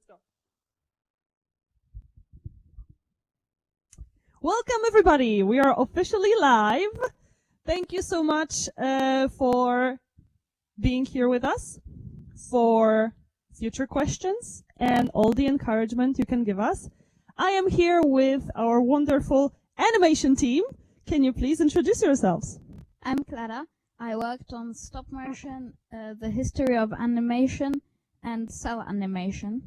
go. Welcome, everybody. We are officially live. Thank you so much for being here with us, for future questions, and all the encouragement you can give us. I am here with our wonderful animation team. Can you please introduce yourselves? I'm Clara. I worked on stop motion, the history of animation, and cell animation.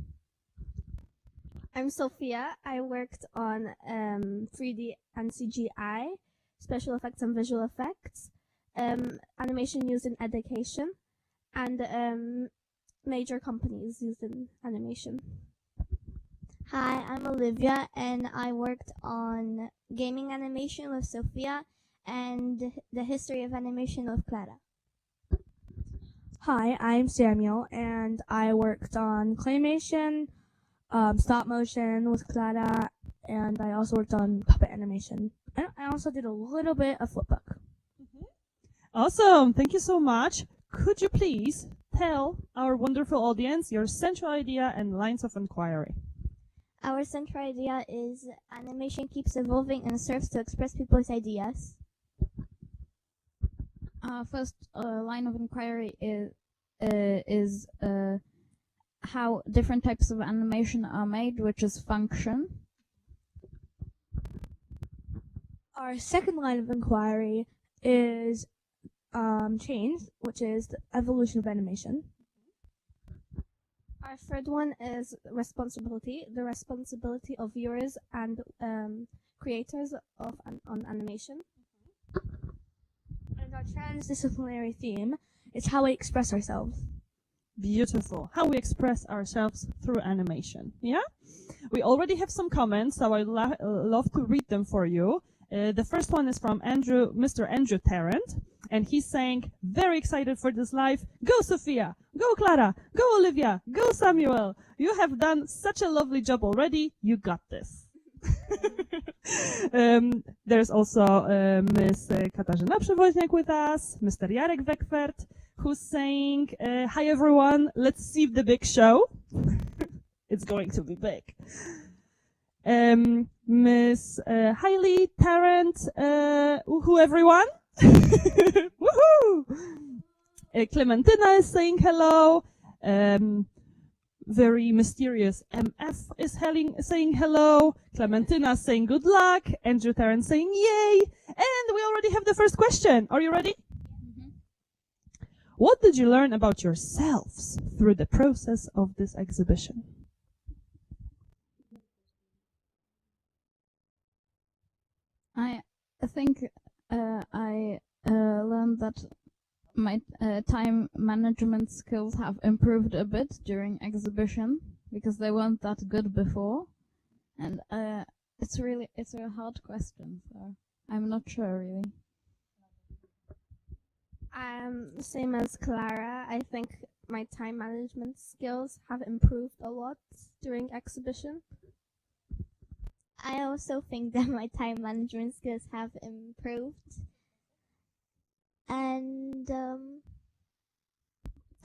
I'm Sophia. I worked on 3D and CGI, special effects and visual effects, animation used in education, and major companies used in animation. Hi, I'm Olivia, and I worked on gaming animation with Sophia and the history of animation with Clara. Hi, I'm Samuel, and I worked on claymation, stop motion with Clara, and I also worked on puppet animation. And I also did a little bit of flipbook. Awesome. Thank you so much. Could you please tell our wonderful audience your central idea and lines of inquiry? Our central idea is animation keeps evolving and serves to express people's ideas. First line of inquiry is how different types of animation are made, which is function. Our second line of inquiry is change, which is the evolution of animation. Our third one is responsibility, the responsibility of viewers and creators of on animation. And our transdisciplinary theme is how we express ourselves. Beautiful. How we express ourselves through animation. Yeah? We already have some comments, so I'd love to read them for you. The first one is from Mr. Andrew Tarrant, and he's saying, very excited for this live. Go, Sophia! Go, Clara! Go, Olivia! Go, Samuel! You have done such a lovely job already. You got this. There's also Miss Katarzyna Przewoźniak with us, Mr. Jarek Wekwert, who's saying, hi everyone, let's see the big show. It's going to be big. Miss Hailey Tarrant, woohoo everyone. Woohoo! Clementina is saying hello. Very mysterious MF is saying hello. Clementina saying good luck. Andrew Tarrant saying yay. And we already have the first question. Are you ready? Mm-hmm. What did you learn about yourselves through the process of this exhibition? I think I learned that my time management skills have improved a bit during exhibition because they weren't that good before, and it's a hard question, so I'm not sure really. Same as Clara. I think my time management skills have improved a lot during exhibition. I also think that my time management skills have improved. And Did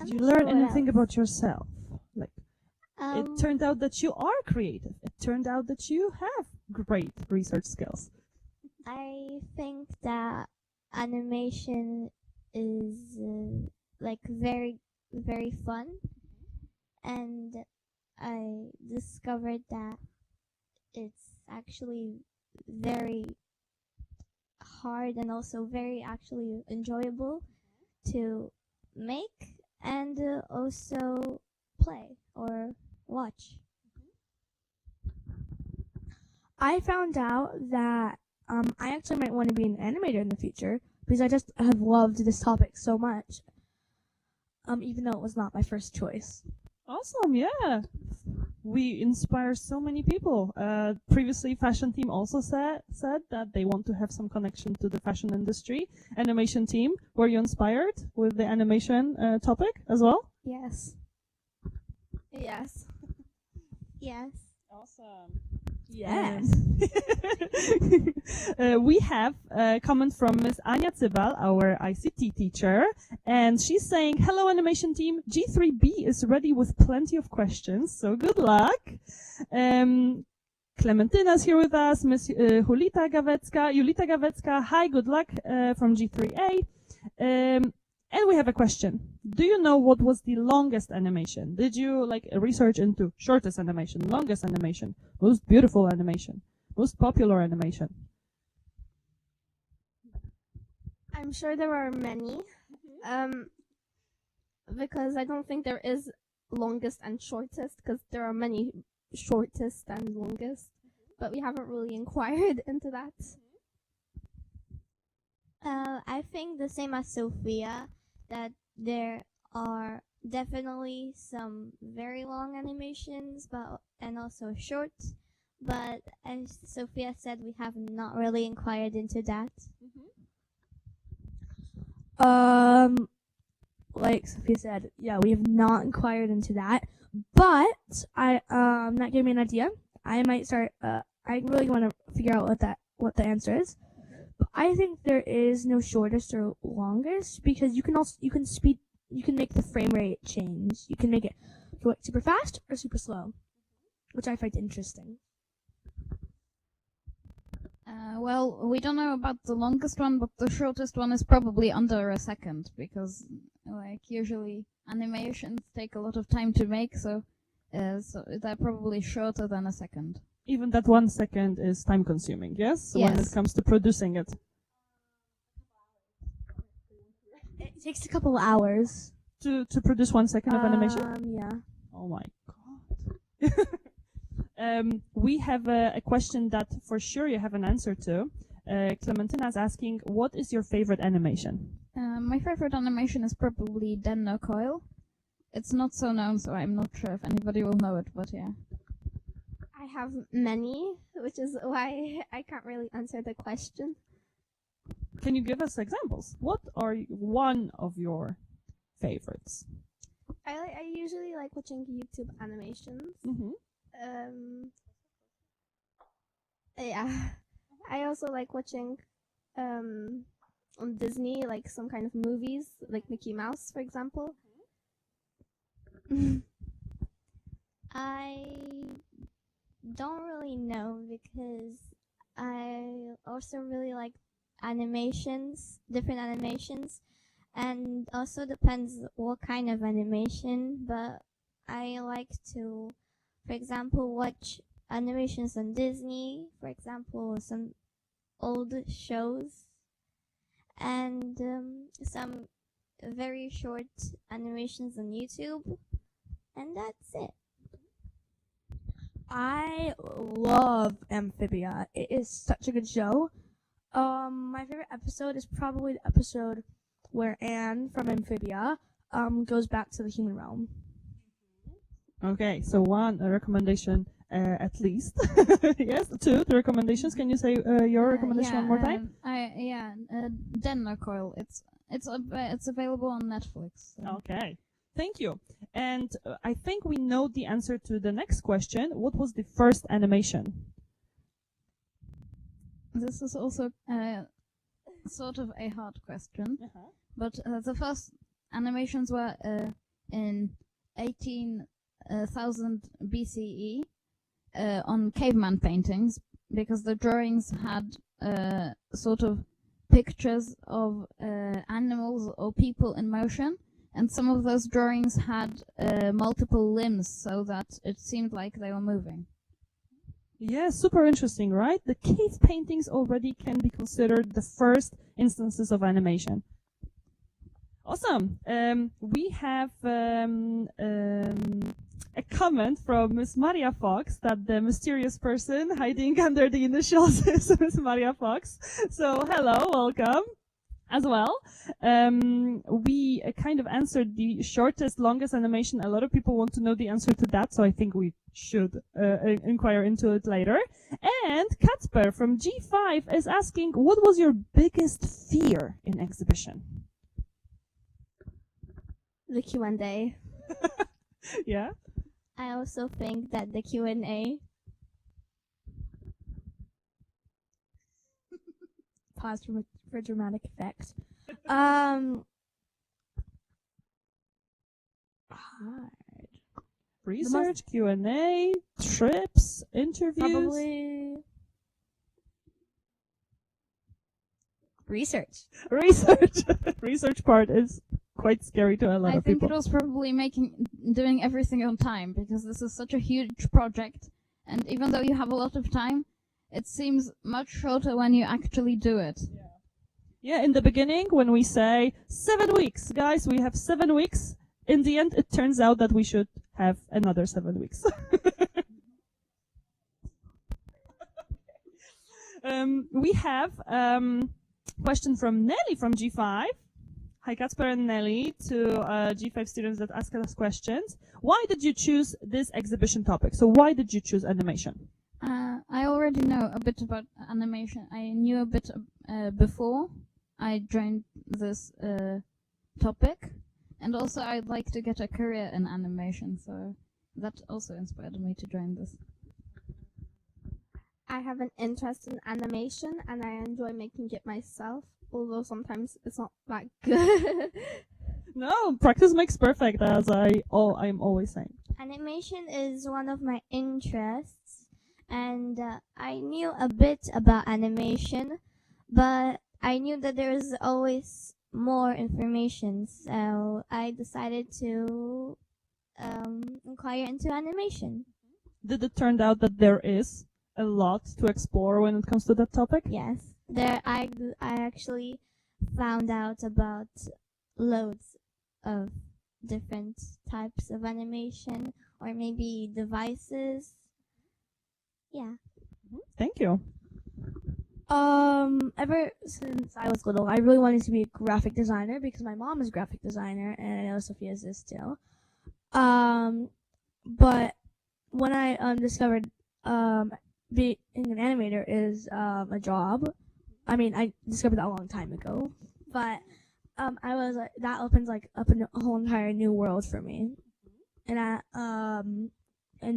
you learn anything about yourself? Like, it Um, turned out that you are creative. It turned out that you have great research skills. I think that animation is like very, very fun, and I discovered that it's actually very hard and also very actually enjoyable to make and also play or watch. I found out that I actually might want to be an animator in the future because I just have loved this topic so much, even though it was not my first choice. Awesome, yeah. We inspire so many people. Previously, fashion team also said that they want to have some connection to the fashion industry. Animation team, were you inspired with the animation topic as well? Yes. Yes. Yes. Awesome. Yes. We have a comment from Miss Anya Zibal, our ICT teacher, and she's saying, "Hello, animation team. G3B is ready with plenty of questions, so good luck." Clementina's here with us. Miss Julita Gawecka. Hi, good luck from G3A. And we have a question. Do you know what was the longest animation? Did you research into shortest animation, longest animation, most beautiful animation, most popular animation? I'm sure there are many, because I don't think there is longest and shortest, because there are many shortest and longest, but we haven't really inquired into that. I think the same as Sophia, that there are definitely some very long animations, and also short. But as Sophia said, we have not really inquired into that. Like Sophia said, yeah, we have not inquired into that. But that gave me an idea. I might start. I really want to figure out what the answer is. But I think there is no shortest or longest, because you can make the frame rate change. You can make it go super fast or super slow, which I find interesting. Well, we don't know about the longest one, but the shortest one is probably under a second, because usually animations take a lot of time to make, so they're probably shorter than a second. Even that 1 second is time consuming, yes? Yes. When it comes to producing it. It takes a couple hours To produce 1 second of animation? Yeah. Oh my god. We have a question that for sure you have an answer to. Clementina is asking, what is your favorite animation? My favorite animation is probably Den No Coil. It's not so known, so I'm not sure if anybody will know it, but yeah. I have many, which is why I can't really answer the question. Can you give us examples? What are one of your favorites? I usually like watching YouTube animations. Yeah. I also like watching on Disney, like some kind of movies, like Mickey Mouse, for example. I don't really know, because I also really like different animations, and also depends what kind of animation, but I like to, for example, watch animations on Disney, for example, some old shows, and some very short animations on YouTube, and that's it. I love Amphibia. It is such a good show. My favorite episode is probably the episode where Anne from Amphibia goes back to the human realm. Okay, so one recommendation at least. Yes, two recommendations. Can you say your recommendation one more time? Den No Coil. It's available on Netflix. So. Okay, thank you. And I think we know the answer to the next question. What was the first animation? This is also sort of a hard question, but the first animations were in 18,000 BCE on caveman paintings, because the drawings had sort of pictures of animals or people in motion, and some of those drawings had multiple limbs, so that it seemed like they were moving. Yeah, super interesting, right? The cave paintings already can be considered the first instances of animation. Awesome. We have a comment from Miss Maria Fox that the mysterious person hiding under the initials is Miss Maria Fox. So hello, welcome as well. We kind of answered the shortest, longest animation. A lot of people want to know the answer to that, so I think we should inquire into it later. And Kacper from G5 is asking, what was your biggest fear in exhibition? The Q&A. Yeah? I also think that the Q&A. pause for dramatic effect. Hard. Research, Q&A, trips, interviews. Probably research. Research. Research part is quite scary to a lot I of think people. it was probably doing everything on time, because this is such a huge project, and even though you have a lot of time, it seems much shorter when you actually do it. Yeah, in the beginning, when we say 7 weeks, guys, we have 7 weeks. In the end, it turns out that we should have another 7 weeks. We have question from Nelly from G5. Hi, Kacper and Nelly, to G5 students that ask us questions. Why did you choose this exhibition topic? So why did you choose animation? I already know a bit about animation. I knew a bit before I joined this topic, and also I'd like to get a career in animation, so that also inspired me to join this. I have an interest in animation and I enjoy making it myself, although sometimes it's not that good. No, practice makes perfect, as I'm always saying. Animation is one of my interests, and I knew a bit about animation, but I knew that there is always more information, so I decided to inquire into animation. Did it turn out that there is a lot to explore when it comes to that topic? Yes, I actually found out about loads of different types of animation, or maybe devices. Yeah. Thank you. Ever since I was little, I really wanted to be a graphic designer because my mom is a graphic designer, and I know Sophia's is too. But when I discovered being an animator is a job. I mean, I discovered that a long time ago, but I was like, that opens like up a whole entire new world for me, and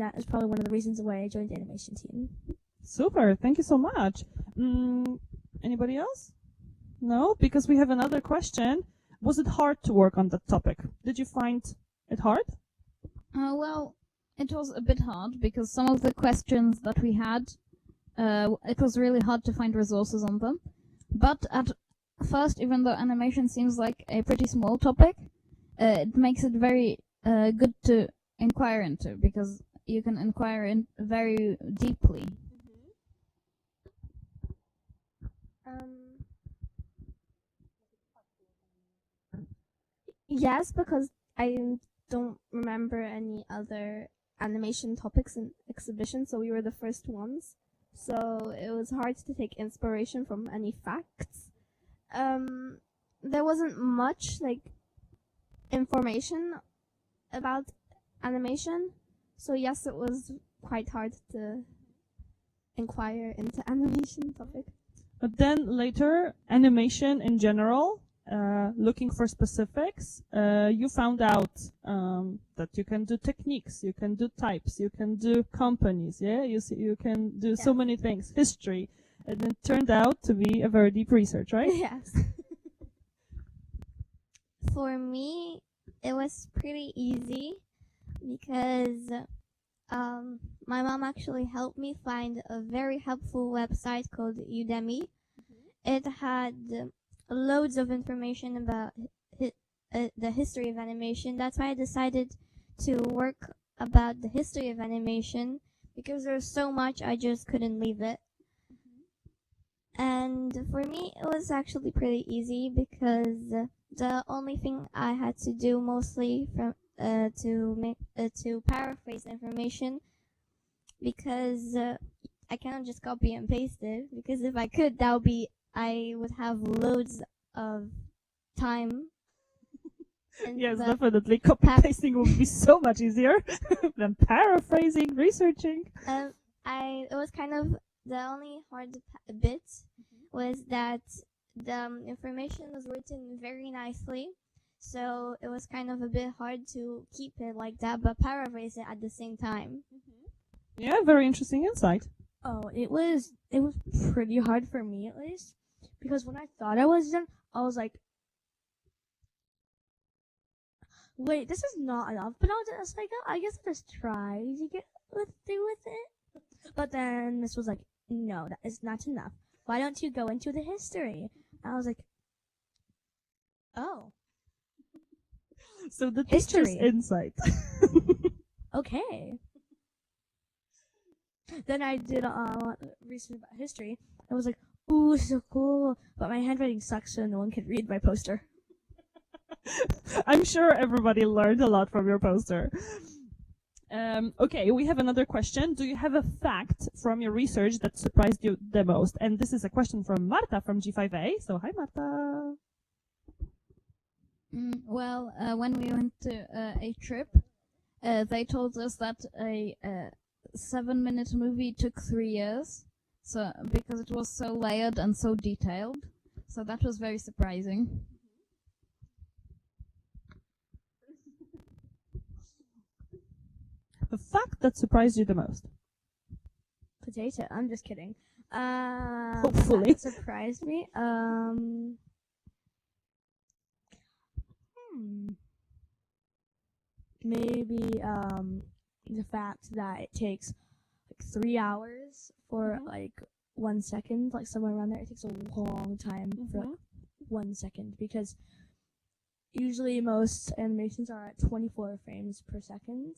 that is probably one of the reasons why I joined the animation team. Super, thank you so much. Anybody else? No? Because we have another question. Was it hard to work on that topic? Did you find it hard? Well, it was a bit hard because some of the questions that we had, it was really hard to find resources on them. But at first, even though animation seems like a pretty small topic, it makes it very good to inquire into, because you can inquire in very deeply. Yes, because I don't remember any other animation topics in exhibition, so we were the first ones. So it was hard to take inspiration from any facts. There wasn't much like information about animation, so yes, it was quite hard to inquire into animation topic. But then later, animation in general, looking for specifics, you found out that you can do techniques, you can do types, you can do companies, yeah? You can do so many things, history, and it turned out to be a very deep research, right? Yes. For me, it was pretty easy because my mom actually helped me find a very helpful website called Udemy. It had loads of information about the history of animation. That's why I decided to work about the history of animation, because there's so much I just couldn't leave it. And for me, it was actually pretty easy because the only thing I had to do mostly to paraphrase information, because I cannot just copy and paste it, because if I could, I would have loads of time. Yes, definitely. Copy pasting would be so much easier than paraphrasing, researching. It was kind of the only hard bit was that the information was written very nicely, so it was kind of a bit hard to keep it like that, but paraphrase it at the same time. Yeah, very interesting insight. Oh, it was pretty hard for me at least, because when I thought I was done, I was like, wait, this is not enough. But I was just like, oh, I guess I'll just try to get through with it. But then Miss was like, no, that is not enough. Why don't you go into the history? And I was like, oh, So the teacher's History. insight. okay. Then I did research about history. I was like, ooh, so cool. But my handwriting sucks, so no one could read my poster. I'm sure everybody learned a lot from your poster. Okay, we have another question. Do you have a fact from your research that surprised you the most? And this is a question from Marta from G5A. So hi, Marta. Well, when we went to a trip, they told us that a 7-minute movie took 3 years, so because it was so layered and so detailed. So that was very surprising. The fact that surprised you the most. Potato. I'm just kidding. Hopefully. That surprised me. Maybe the fact that it takes like 3 hours for like 1 second, like somewhere around there. It takes a long time for like 1 second, because usually most animations are at 24 frames per second.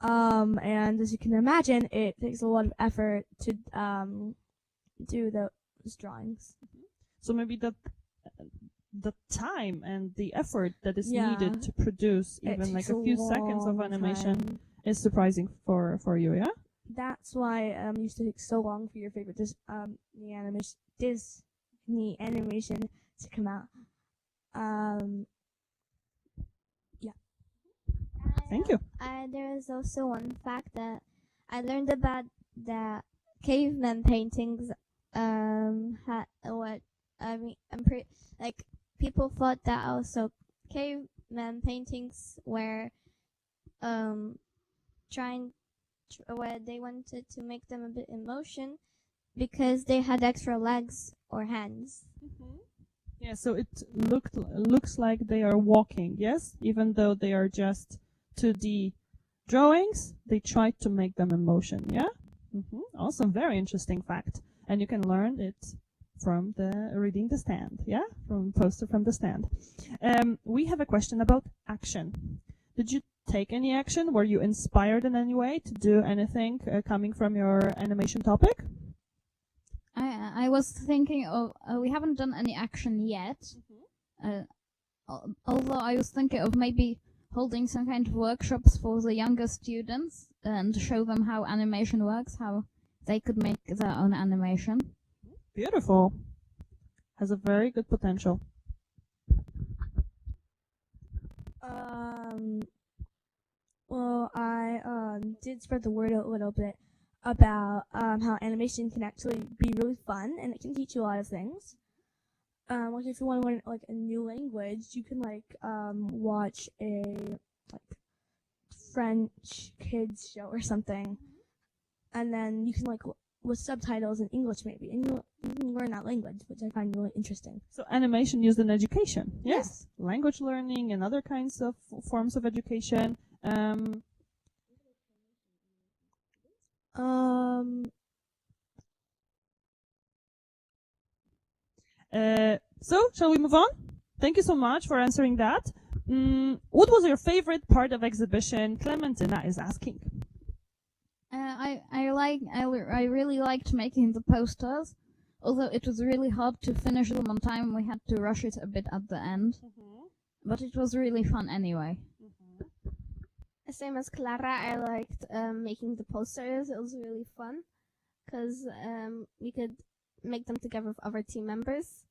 And as you can imagine, it takes a lot of effort to do those drawings. So maybe the time and the effort that is Yeah. needed to produce It even like takes a few seconds of long animation time. is surprising for you, yeah? That's why it used to take so long for your favorite Disney animation to come out. Thank you. There is also one fact that I learned about the caveman paintings. Like people thought that also caveman paintings were where they wanted to make them a bit in motion because they had extra legs or hands. Yeah, so it looks like they are walking, yes? Even though they are just 2D drawings, they tried to make them in motion, yeah? Awesome, very interesting fact. And you can learn it from reading the stand, yeah? From poster from the stand. We have a question about action. Did you take any action? Were you inspired in any way to do anything coming from your animation topic? I was thinking of, we haven't done any action yet, although I was thinking of maybe holding some kind of workshops for the younger students and show them how animation works, how they could make their own animation. Beautiful. Has a very good potential. Well, I did spread the word a little bit about how animation can actually be really fun, and it can teach you a lot of things. Like if you want to learn like a new language, you can like watch a like French kids show or something, and then you can like with subtitles in English maybe, and you can learn that language, which I find really interesting. So animation used in education, yes? Yes. Language learning and other kinds of forms of education. So, shall we move on? Thank you so much for answering that. What was your favorite part of exhibition? Clementina is asking. I really liked making the posters, although it was really hard to finish them on time. We had to rush it a bit at the end, but it was really fun anyway. Same as Clara, I liked making the posters. It was really fun because we could make them together with other team members.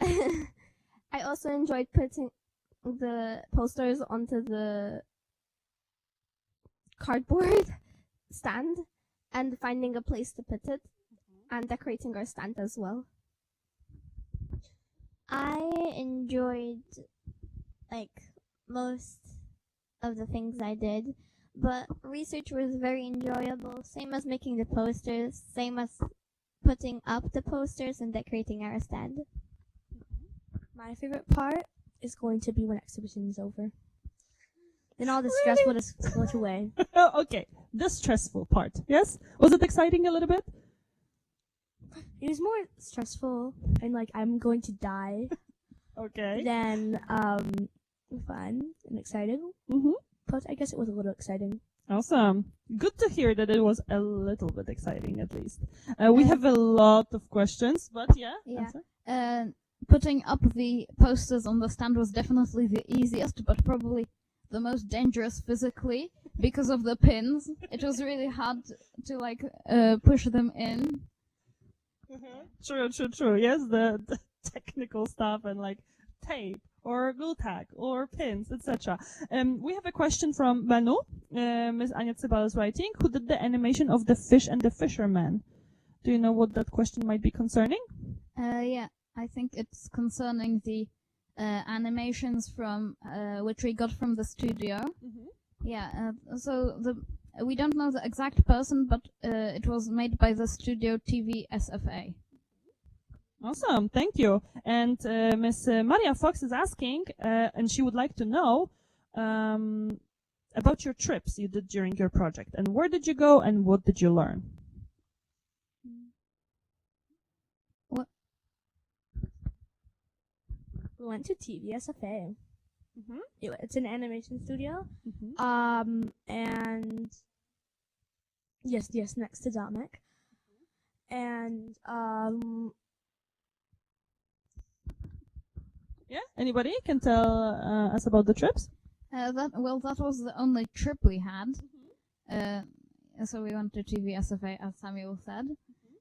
I also enjoyed putting the posters onto the cardboard stand and finding a place to put it and decorating our stand as well. I enjoyed like most of the things I did, but research was very enjoyable. Same as making the posters, same as putting up the posters and decorating our stand. My favorite part is going to be when exhibition is over. Then all the stress will just float away. Oh, okay, the stressful part. Yes, was it exciting a little bit? It was more stressful and like I'm going to die Okay. than fun and exciting. Mm-hmm. But I guess it was a little exciting. Awesome. Good to hear that it was a little bit exciting, at least. We have a lot of questions, but yeah. Yeah. answer. Putting up the posters on the stand was definitely the easiest, but probably the most dangerous physically because of the pins. It was really hard to like push them in. True. Yes, the technical stuff and like tape or glue tag or pins, etc. We have a question from Banu, Miss Anya Cybal is writing, who did the animation of the fish and the fisherman. Do you know what that question might be concerning? Yeah, I think it's concerning the animations from which we got from the studio. Yeah, so we don't know the exact person, but it was made by the studio TV SFA. Awesome, thank you. And Miss Maria Fox is asking, and she would like to know about your trips you did during your project, and where did you go, and what did you learn? We went to TVSFA. Mm-hmm. It's an animation studio. Mm-hmm. And yes, next to Domic. And Yeah, anybody can tell us about the trips? That was the only trip we had. So we went to TVSFA, as Samuel said.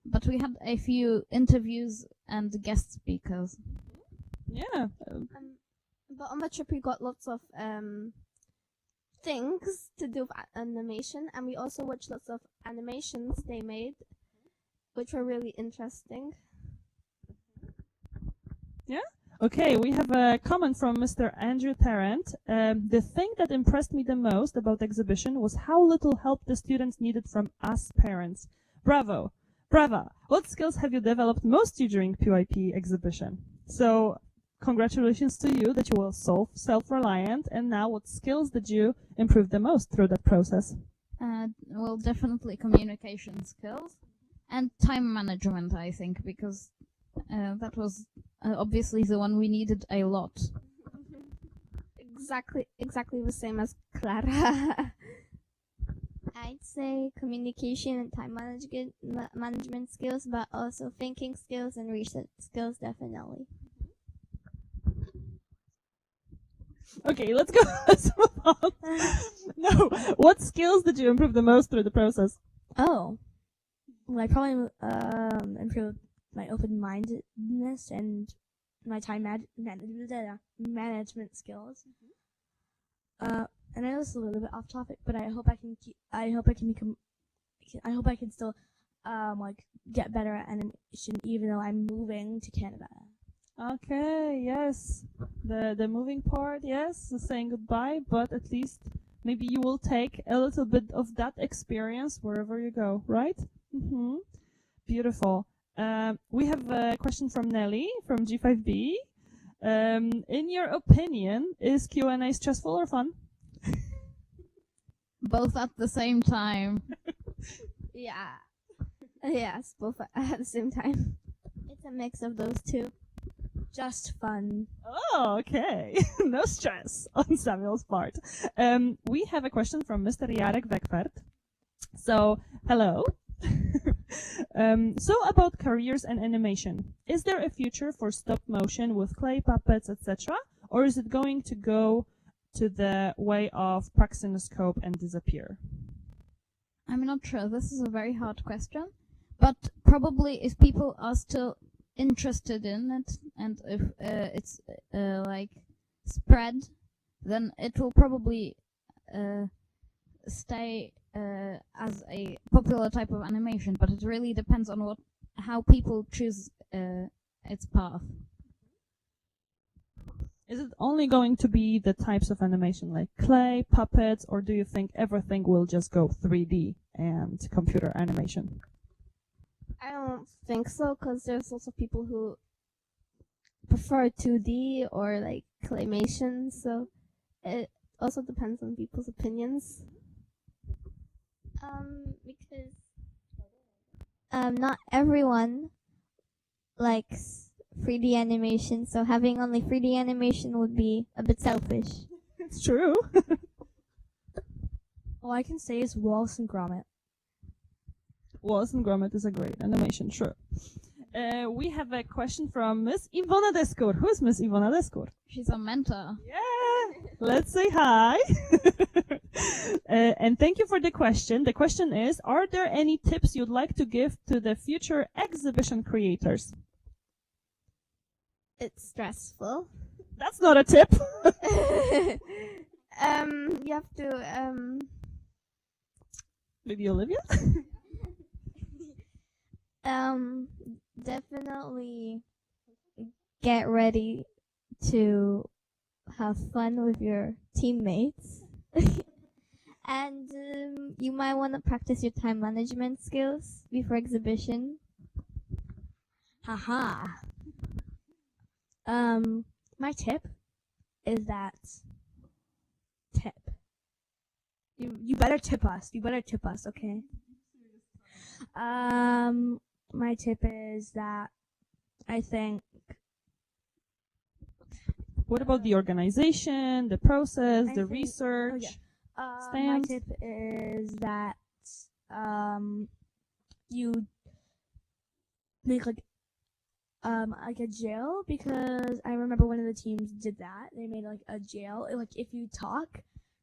But we had a few interviews and guest speakers. Yeah. But on the trip we got lots of things to do with animation, and we also watched lots of animations they made, which were really interesting. Yeah? Okay, we have a comment from Mr. Andrew Tarrant. The thing that impressed me the most about the exhibition was how little help the students needed from us parents. Bravo! Brava! What skills have you developed most during PYP exhibition? So, congratulations to you that you were self-reliant, and now what skills did you improve the most through that process? Well, definitely communication skills and time management, I think, because that was obviously the one we needed a lot. Exactly the same as Clara. I'd say communication and time management skills, but also thinking skills and research skills, definitely. Okay, let's go. Let's move on. No, what skills did you improve the most through the process? well, I probably improved my open-mindedness and my time management skills. And I know this is a little bit off topic, but I hope I can still like get better at animation, even though I'm moving to Canada. Okay, yes. The moving part, yes, saying goodbye, but at least maybe you will take a little bit of that experience wherever you go, right? Mm-hmm. Beautiful. We have a question from Nelly from G5B. In your opinion, is Q&A stressful or fun? Both at the same time. Yeah. Yes, both at the same time. It's a mix of those two. Just fun. Oh, okay. No stress on Samuel's part. We have a question from Mr. Jarek Wegwert. So, hello. So about careers and animation. Is there a future for stop motion with clay puppets, etc.? Or is it going to go to the way of praxinoscope and disappear? I'm not sure. This is a very hard question. But probably if people are still interested in it, and if it's like spread, then it will probably stay as a popular type of animation. But it really depends on how people choose its path. Is it only going to be the types of animation like clay, puppets, or do you think everything will just go 3D and computer animation? I don't think so, because there's also people who prefer 2D or like claymation, so it also depends on people's opinions. Because not everyone likes 3D animation, so having only 3D animation would be a bit selfish. It's true. All I can say is Wallace and Gromit. Wallace and Gromit is a great animation, sure. We have a question from Miss Ivona Deskur. Who is Miss Ivona Deskur? She's a mentor. Yeah, let's say hi. And thank you for the question. The question is, are there any tips you'd like to give to the future exhibition creators? It's stressful. That's not a tip. You have to Maybe Olivia? Definitely get ready to have fun with your teammates. And you might want to practice your time management skills before exhibition. Haha. My tip is that you better tip us. You better tip us, okay? My tip is that I think. What about the organization, the process, the research? My Stamps? tip is that you make like a jail, because I remember one of the teams did that. They made like a jail. Like if you talk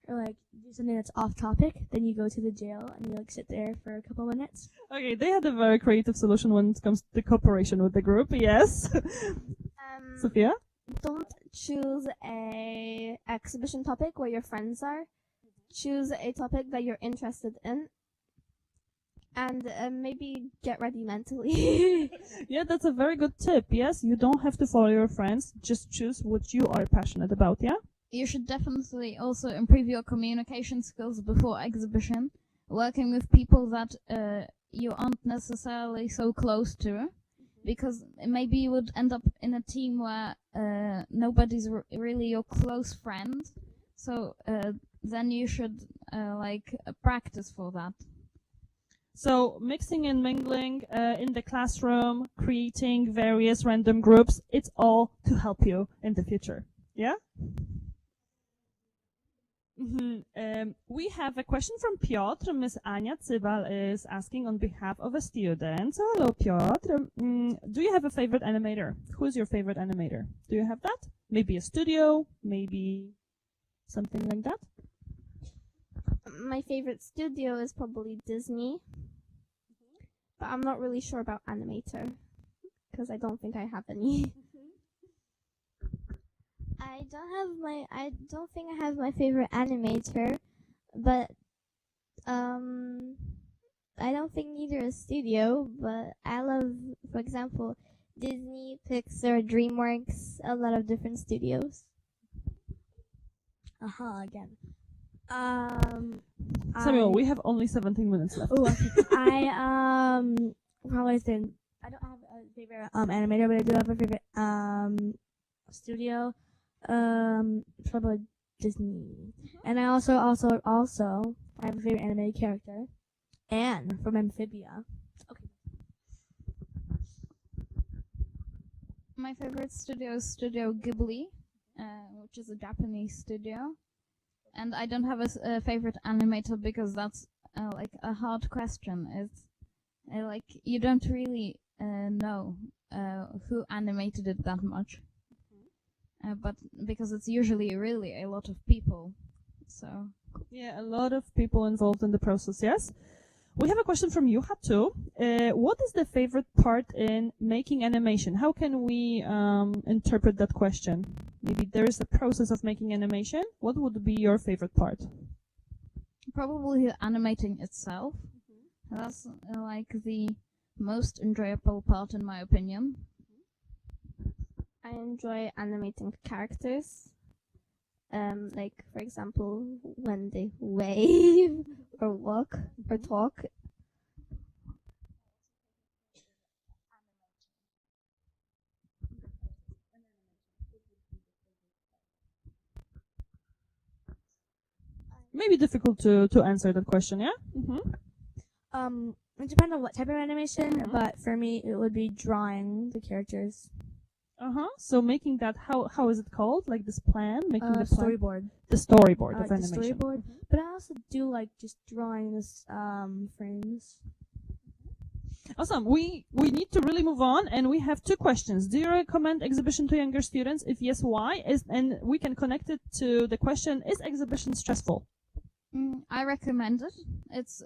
or like do something that's off topic, then you go to the jail and you like sit there for a couple minutes. Okay, they had a very creative solution when it comes to cooperation with the group, yes. Sophia? Don't choose a exhibition topic where your friends are. Choose a topic that you're interested in, and maybe get ready mentally. Yeah, that's a very good tip. Yes, you don't have to follow your friends. Just choose what you are passionate about, yeah? You should definitely also improve your communication skills before exhibition, working with people that you aren't necessarily so close to, because maybe you would end up in a team where nobody's really your close friend. So then you should practice for that. So mixing and mingling in the classroom, creating various random groups, it's all to help you in the future. Yeah? We have a question from Piotr. Miss Ania Cybal is asking on behalf of a student. So hello, Piotr. Do you have a favorite animator? Who is your favorite animator? Do you have that? Maybe a studio? Maybe something like that? My favorite studio is probably Disney, but I'm not really sure about animator, because I don't think I have any. I don't think I have my favorite animator, but I don't think neither a studio, but I love, for example, Disney, Pixar, DreamWorks, a lot of different studios. Again. Samuel, we have only 17 minutes left. Oh, okay. I probably think I don't have a favorite animator, but I do have a favorite studio. Probably Disney. And I also I have a favorite animated character, Anne from Amphibia. Okay. My favorite studio is Studio Ghibli, which is a Japanese studio. And I don't have a favorite animator because that's a hard question. It's you don't really know who animated it that much. But because it's usually really a lot of people, so Yeah, a lot of people involved in the process, yes. We have a question from Juha too. What is the favorite part in making animation? How can we interpret that question? Maybe there is a process of making animation. What would be your favorite part? probably the animating itself. That's the most enjoyable part in my opinion. I enjoy animating characters. Like, for example, when they wave or walk or talk. maybe difficult to answer that question, yeah? Mm-hmm. It depends on what type of animation, Mhm. but for me, it would be drawing the characters. So making that, how is it called? Like this plan? Making the plan? Storyboard. The storyboard I of like the animation. storyboard, but I also do like just drawing this frames. Awesome. We need to really move on, and we have 2 questions. Do you recommend exhibition to younger students? If yes, why? And we can connect it to the question: is exhibition stressful? I recommend it. It's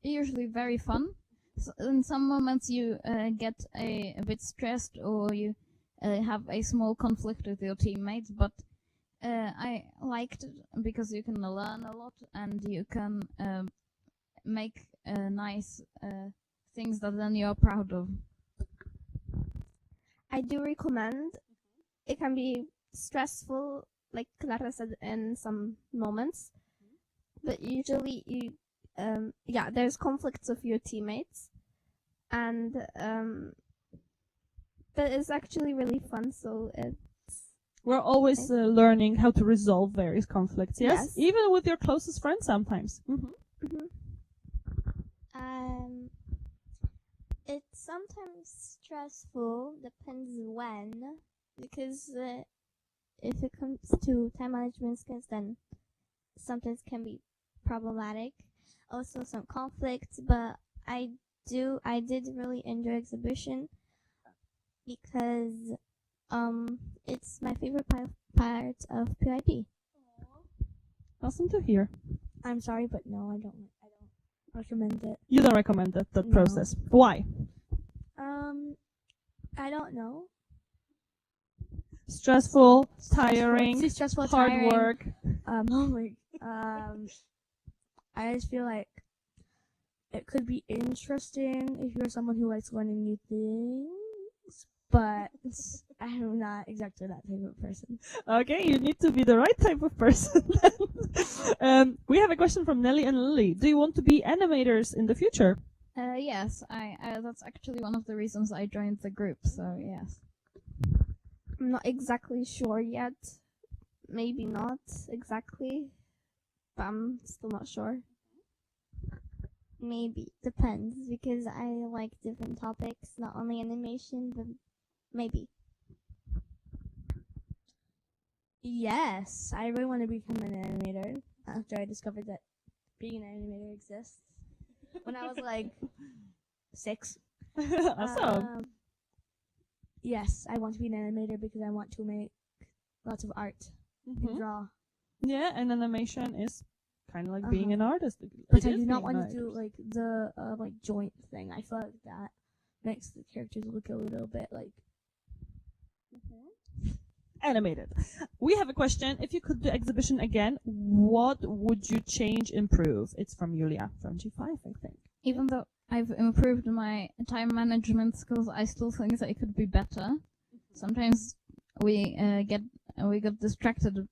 usually very fun. In some moments you get a bit stressed, or you have a small conflict with your teammates, but I liked it because you can learn a lot and you can make nice things that then you're proud of. I do recommend. It can be stressful, like Clara said, in some moments, but usually there's conflicts with your teammates, and but it's actually really fun. So We're always learning how to resolve various conflicts. Yes, Yes. even with your closest friends sometimes. It's sometimes stressful, depends when, because if it comes to time management skills, then sometimes can be problematic. Also some conflicts, but I did really enjoy exhibition because it's my favorite part of PYP. Awesome to hear. I'm sorry, but no, I don't recommend it. You don't recommend that No. process. Why? I don't know. Stressful, tiring, Too stressful, hard tiring. work. I just feel like it could be interesting if you're someone who likes learning new things, but I'm not exactly that type of person. Okay, you need to be the right type of person. We have a question from Nelly and Lily. Do you want to be animators in the future? Yes, I that's actually one of the reasons I joined the group. So yes. I'm not exactly sure yet. Maybe not exactly, but I'm still not sure. Maybe, depends, because I like different topics, not only animation, but maybe. Yes, I really want to become an animator after I discovered that being an animator exists. When I was like 6. Awesome. Yes, I want to be an animator because I want to make lots of art and draw. Yeah, and animation is kind of like being an artist. But It I is do not being want an to do artist. like the like joint thing. I feel like that makes the characters look a little bit like. Animated. We have a question. If you could do exhibition again, what would you change, improve? It's from Julia, from G5, I think. Even though I've improved my time management skills, I still think that it could be better. Sometimes we got distracted.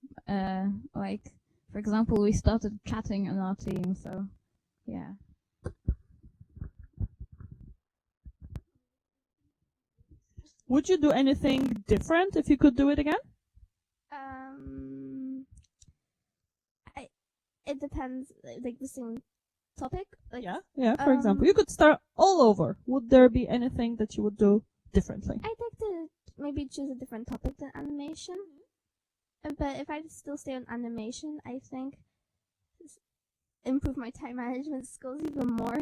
Like, for example, we started chatting in our team. So, yeah. Would you do anything different if you could do it again? It depends, like the same topic. Like, Yeah. For example, you could start all over. Would there be anything that you would do differently? I'd like to maybe choose a different topic than animation. But if I still stay on animation, I think improve my time management skills even more,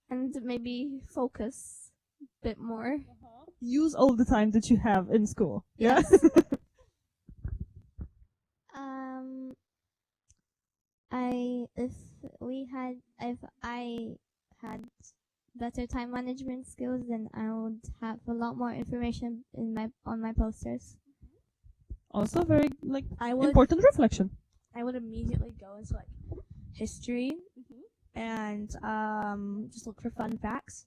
and maybe focus a bit more. Use all the time that you have in school. Yeah. If I had better time management skills, then I would have a lot more information on my posters. Also, very like I would important reflection. I would immediately go into like history and just look for fun facts,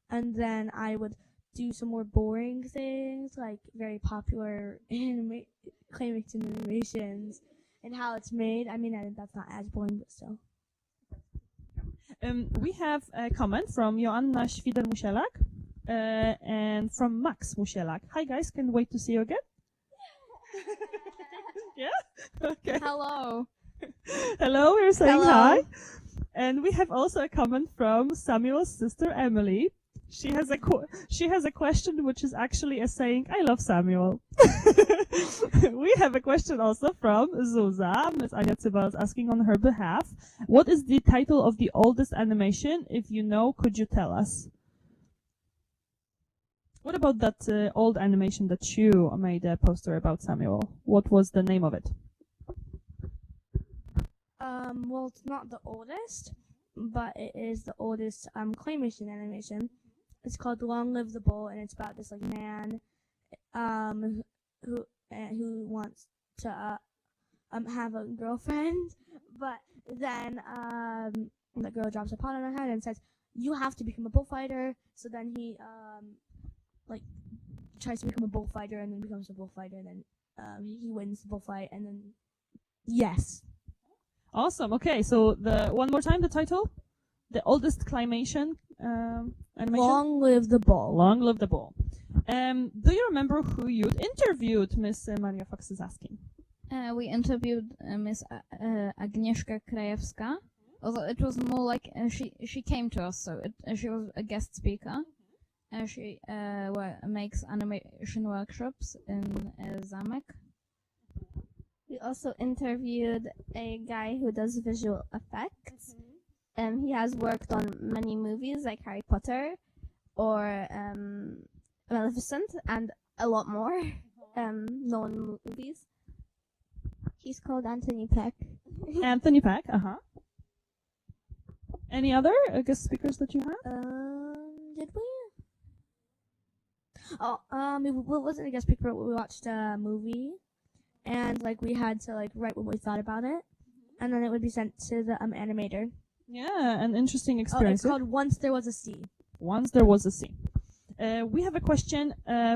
and then I would do some more boring things like very popular claymation animations and how it's made. I mean, that's not as boring, but still. We have a comment from Joanna Świder-Musielak and from Max Musielak. Hi guys, can't wait to see you again. Yeah? Okay. Hello. Hello, we're saying Hello. hi. And we have also a comment from Samuel's sister Emily. She has a question which is actually a saying, I love Samuel. We have a question also from Zuza. Miss Anya Cybal is asking on her behalf. What is the title of the oldest animation? If you know, could you tell us? What about that old animation that you made a poster about, Samuel? What was the name of it? Well, it's not the oldest, but it is the oldest claymation animation. It's called Long Live the Bull, and it's about this like man who wants to have a girlfriend, but then the girl drops a pot on her head and says, "You have to become a bullfighter." So then he like tries to become a bullfighter, and then becomes a bullfighter, and then he wins the bullfight, and then yes. Awesome. Okay, so the one more time the title, the oldest claymation animation. Long Live the Bull. Long Live the Bull. Do you remember who you interviewed? Miss Maria Fox is asking. We interviewed Miss Agnieszka Krajewska. Although it was more like she came to us, so she was a guest speaker. She makes animation workshops in Zamek. We also interviewed a guy who does visual effects. He has worked on many movies like Harry Potter or Maleficent and a lot more known movies. He's called Anthony Peck. Anthony Peck, Any other guest speakers that you had? Did we? Oh, it wasn't a guest speaker, but we watched a movie, and like we had to like write what we thought about it, and then it would be sent to the animator. Yeah, an interesting Oh, experience. it's called Once There Was a Sea. Once There Was a Sea. We have a question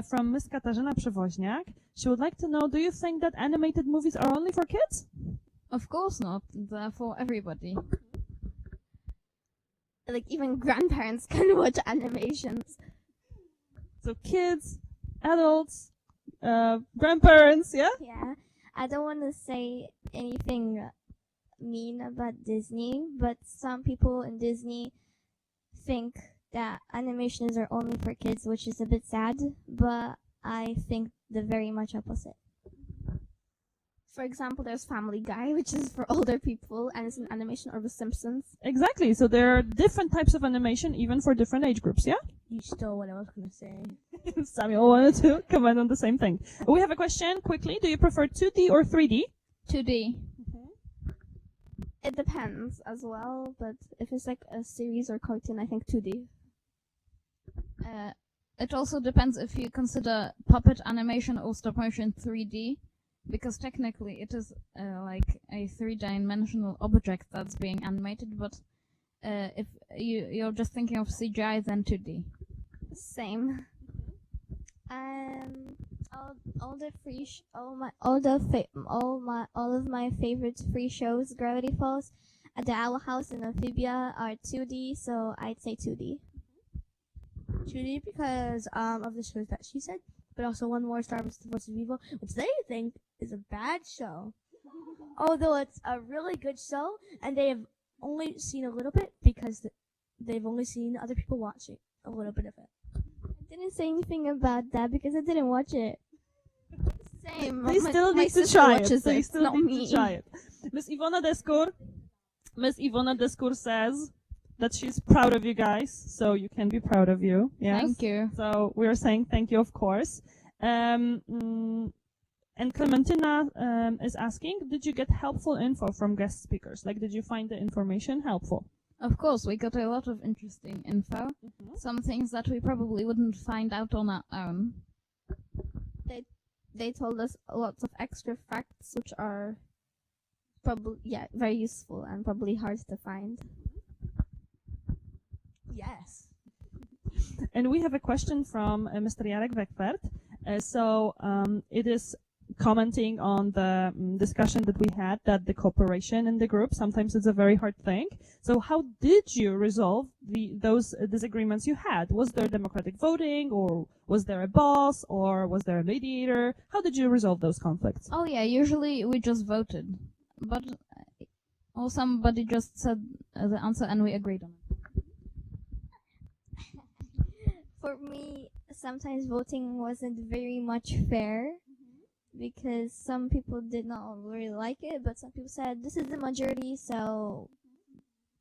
from Miss Katarzyna Przewoźniak. She would like to know, do you think that animated movies are only for kids? Of course not. They're for everybody. Like even grandparents can watch animations. So kids, adults, grandparents, yeah? Yeah. I don't want to say anything mean about Disney, but some people in Disney think that animations are only for kids, which is a bit sad, but I think the very much opposite. For example, there's Family Guy, which is for older people, and it's an animation, or The Simpsons. Exactly. So there are different types of animation, even for different age groups, yeah? You stole what I was gonna say. Samuel wanted to comment on the same thing. We have a question, quickly. Do you prefer 2D or 3D? 2D. It depends as well, but if it's like a series or cartoon, I think 2D. It also depends if you consider puppet animation or stop motion 3D, because technically it is like a three-dimensional object that's being animated, but if you're just thinking of CGI, then 2D. Same. All of my favorite free shows, Gravity Falls, The Owl House, and Amphibia are 2D, so I'd say 2D. 2D because of the shows that she said, but also one more, Star Wars: The Force of Evil, which they think is a bad show. Although it's a really good show, and they have only seen a little bit because they've only seen other people watching a little bit of it. I didn't say anything about that because I didn't watch it. Same. They still my need to sister try it. watches They it, still not need me. to try it. Miss Ivona Descour says that she's proud of you guys, so you can be proud of you. Yes? Thank you. So we're saying thank you, of course. And Clementina is asking, did you get helpful info from guest speakers? Like, did you find the information helpful? Of course, we got a lot of interesting info. Some things that we probably wouldn't find out on our own. They told us lots of extra facts, which are probably very useful and probably hard to find. Yes. And we have a question from Mr. Jarek Weckfert. It is commenting on the discussion that we had, that the cooperation in the group, sometimes it's a very hard thing. So how did you resolve those disagreements you had? Was there democratic voting, or was there a boss, or was there a mediator? How did you resolve those conflicts? Oh yeah, usually we just voted. But Or somebody just said the answer and we agreed on it. For me, sometimes voting wasn't very much fair because some people did not really like it, but some people said this is the majority, so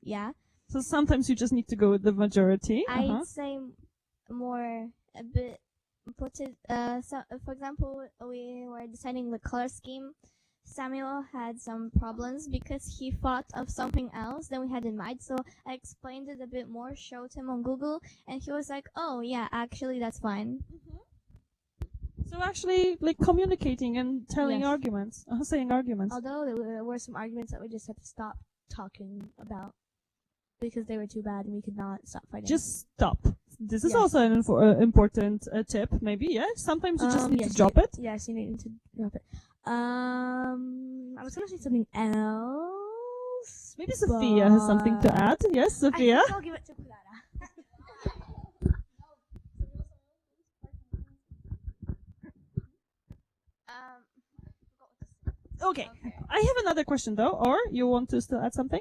yeah. So sometimes you just need to go with the majority. I'd say more a bit put it. So, for example, we were deciding the color scheme. Samuel had some problems because he thought of something else than we had in mind. So I explained it a bit more, showed him on Google, and he was like, "Oh yeah, actually that's fine." So actually, like communicating and telling Yes. arguments, saying arguments. Although there were some arguments that we just had to stop talking about because they were too bad and we could not stop fighting. Just stop. This is Yes. also an important tip, maybe. Yeah. Sometimes you just need yes, to drop it. Yes, you need to drop it. I was gonna say something else. Maybe Sophia has something to add. Yes, Sophia. I think I'll give it to Clara. Okay. I have another question though, or you want to still add something?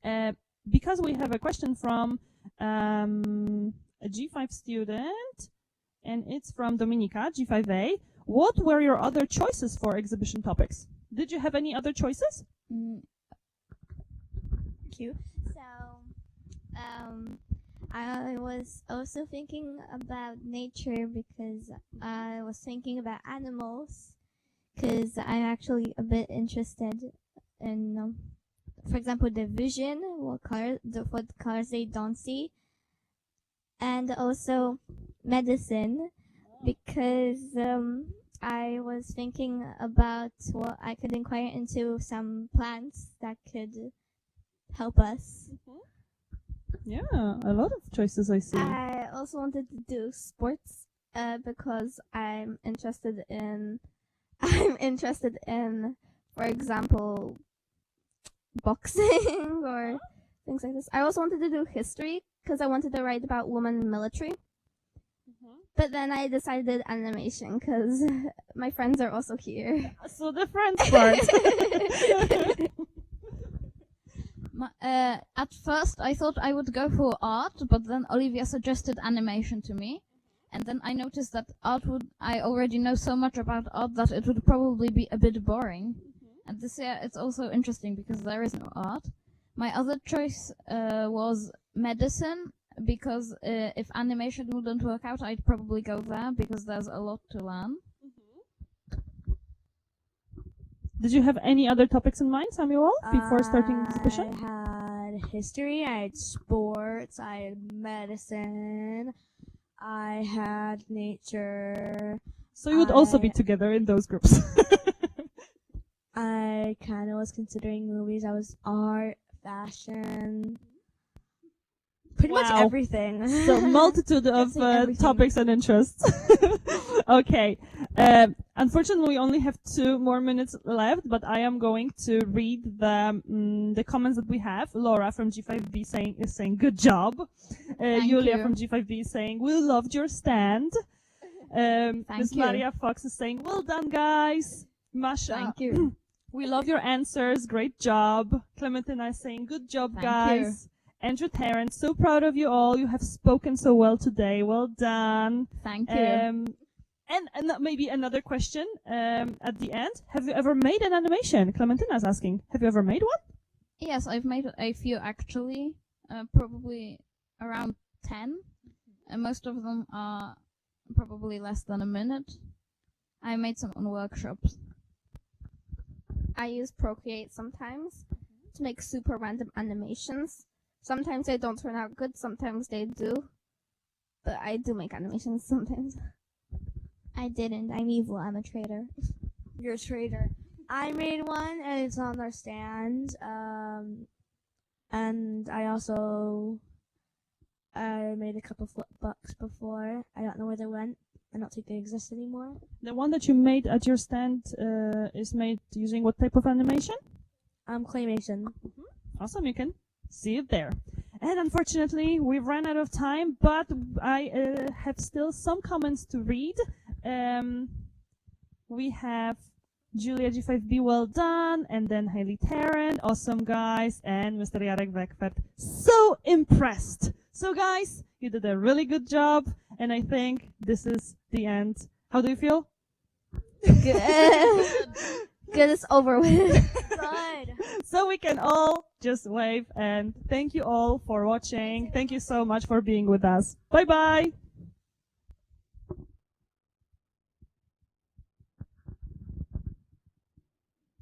No. Because we have a question from a G5 student, and it's from Dominika, G5A. What were your other choices for exhibition topics? Did you have any other choices? Thank you. So, I was also thinking about nature because I was thinking about animals because I'm actually a bit interested in, for example, the vision, what colors they don't see, and also medicine because I was thinking about what I could inquire into some plants that could help us. Yeah, a lot of choices I see. I also wanted to do sports because I'm interested in, for example, boxing or things like this. I also wanted to do history because I wanted to write about women in military. But then I decided animation because my friends are also here. So the friends part. At first, I thought I would go for art, but then Olivia suggested animation to me. And then I noticed that I already know so much about art that it would probably be a bit boring. And this year it's also interesting because there is no art. My other choice was medicine, because if animation wouldn't work out, I'd probably go there because there's a lot to learn. Did you have any other topics in mind, Samuel, before starting the exhibition? I had history, I had sports, I had medicine, I had nature. So you would also be together in those groups. I kind of was considering movies. I was art, fashion, pretty much Wow. everything. So multitude of say everything. topics and interests. Okay. Unfortunately, we only have 2 more minutes left, but I am going to read the comments that we have. Laura from G5B is saying good job. Julia you. from G5B is saying we loved your stand. Miss you. Maria Fox is saying well done, guys. Masha, Thank you. we love your answers. Great job. Clementina is saying good job, Thank guys. Andrew Terrence, so proud of you all. You have spoken so well today. Well done. Thank you. And maybe another question at the end. Have you ever made an animation? Clementina is asking. Have you ever made one? Yes, I've made a few actually, probably around 10. And most of them are probably less than a minute. I made some on workshops. I use Procreate sometimes to make super random animations. Sometimes they don't turn out good, sometimes they do. But I do make animations sometimes. I didn't. I'm evil. I'm a traitor. You're a traitor. I made one and it's on our stand. And I also made a couple flip books before. I don't know where they went. I don't think they exist anymore. The one that you made at your stand is made using what type of animation? Claymation. Awesome, you can see it there. And unfortunately, we've run out of time, but I have still some comments to read. We have Julia G5B, well done. And then Hailey Tarrant, awesome guys. And Mr. Jarek Weckfert, so impressed. So guys, you did a really good job. And I think this is the end. How do you feel? Good. Good, it's over with. Good. So we can all just wave and thank you all for watching. Thank you so much for being with us. Bye bye.